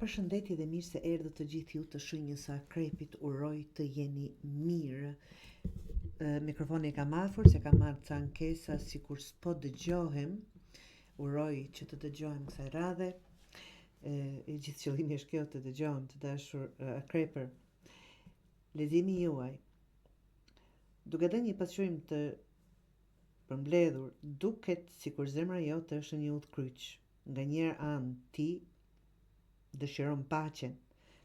Përshëndetje dhe mirë se erdhët të gjithë ju të shenjës së Akrepit, uroj të jeni mirë. Mikrofoni e kam afër se kam marrë ca ankesa sikur s'po dëgjohem. Uroj që të dëgjohem kësaj radhe. I gjithë qëllimi është kjo, të dëgjohem, të dashur Akrepër. Leximi juaj. Duke dhënë një pasqyrim të përmbledhur, duket sikur zemra jote është një udhkryq. Nganjëherë anë ti dëshiron paqen,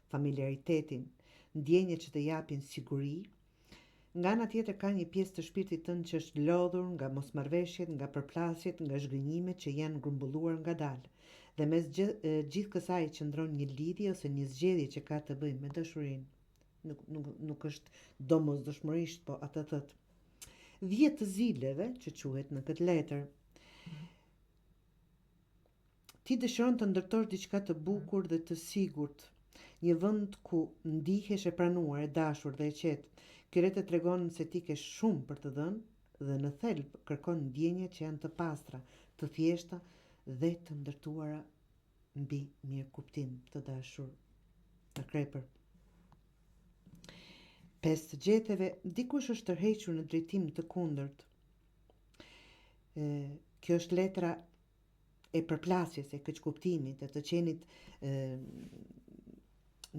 familiaritetin, ndjenjat që të japin siguri. Nga ana tjetër ka një pjesë të shpirtit tënd që është lodhur nga mosmarrveshjet, nga përplasjet, nga zhgënjimet që janë grumbulluar ngadalë. Dhe mes gjithë kësaj qëndron një lidhje ose një zgjedhje që ka të bëjë me dashurinë. Nuk është domosdoshmërisht, po atë thot. 10 të zileve që quhet në këtë letër. Ti dëshiron të ndërtosh diçka të bukur dhe të sigurt, një vend ku ndihesh e pranuar, e dashur dhe e qetë. Ky letër tregon se ti ke shumë për të dhënë dhe në thelb kërkon ndjenja që janë të pastra, të thjeshta dhe të ndërtuara mbi mirëkuptim, të dashur Akrepër. 5 të gjeteve, dikush është tërhequr në drejtim të kundërt. Kjo është letra e përplasjes, e keqkuptimit, e të qenit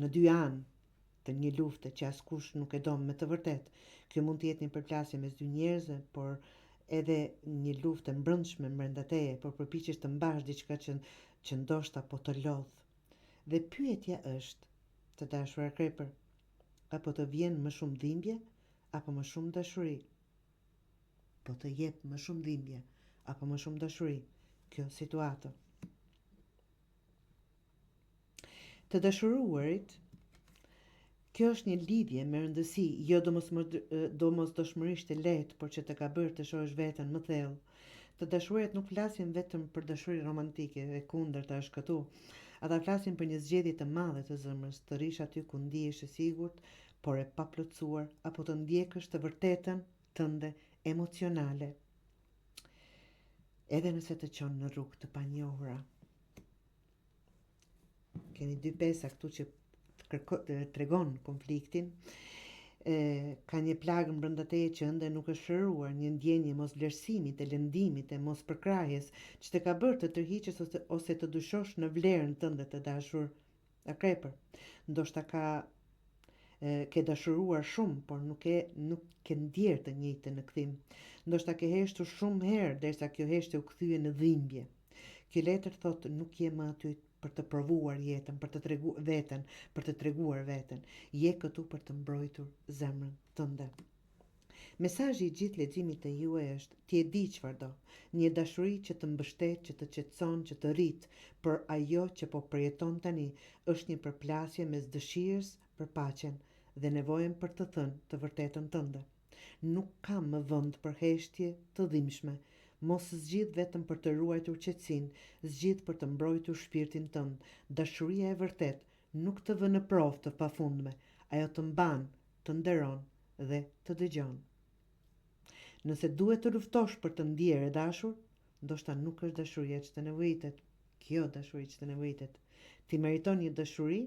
në dy anë të një lufte që askush nuk e do me të vërtet. Kjo mund të jetë një përplasje mes dy njerëzve, por edhe një lufte mbrëmshme brenda teje, por përpiqesh të mbash diçka që ndoshta po të lodh. Dhe pyetja është, të dashur Akrepër, apo të vjen më shumë dhimbje apo më shumë dashuri? Po të jep më shumë dhimbje apo më shumë dashuri? Kjo situatë. Të dashuruarit, kjo është një lidhje me rëndësi, jo domosdoshmërisht e lehtë, por që të ka bërë të shohësh veten më thellë. Të dashuruarit nuk flasin vetëm për dashuri romantike, e kundërta është këtu. Ata flasin për një zgjedhje të madhe të zemrës, të rish aty ku ndihesh e sigurt, por e paplotësuar, apo të ndjekësh të vërtetën tënde emocionale. Edhe nëse të qonë në rrugë të panjohura. Keni dy pesa këtu që tregon konfliktin. Ka një plagë brenda teje që ende nuk është shëruar, një ndjenje mos vlerësimit, e lëndimit, e mos përkrahjes, që të ka bërë të tërhiqesh ose të dyshosh në vlerën tënde, të dashur Akrepër. Ndoshta ke dashuruar shumë, por nuk ke ndjerë të njëjtën në kthim. Ndoshta ke heshtur shumë herë derisa kjo heshtje u kthye në dhimbje. Kjo letër thotë nuk je më aty për të provuar jetën, për të treguar veten. Je këtu për të mbrojtur zemrën tënde. Mesazhi i gjithë leximit të juaj është: ti e di çfarë do, një dashuri që të mbështet, që të qetëson, që të rrit, por ajo që po përjeton tani është një përplasje mes dëshirës për paqen dhe nevojën për të thënë të vërtetën tënde. Nuk kam më vend për heshtje të dhimbshme. Mos zgjidh vetëm për të ruajtur qetësinë, zgjidh për të mbrojtur shpirtin tënd. Dashuria e vërtet nuk të vë në provë të pafundme, ajo të mban, të nderon dhe të dëgjon. Nëse duhet të luftosh për të ndjerë e dashur, ndoshta nuk është dashuria që të nevojitet. Kjo dashuri që të nevojitet. Ti meriton një dashuri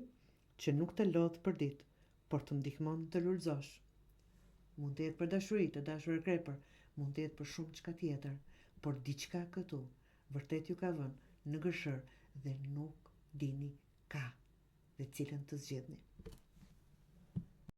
që nuk të lodh për ditë, por të ndihmon të lulëzosh. Mund të jetë për dashuri, të dashur Akrepër, mund të jetë për shumë çka tjetër, por diçka këtu vërtet ju ka vënë në gërshër dhe nuk dini ka dhe cilën të zgjedhni.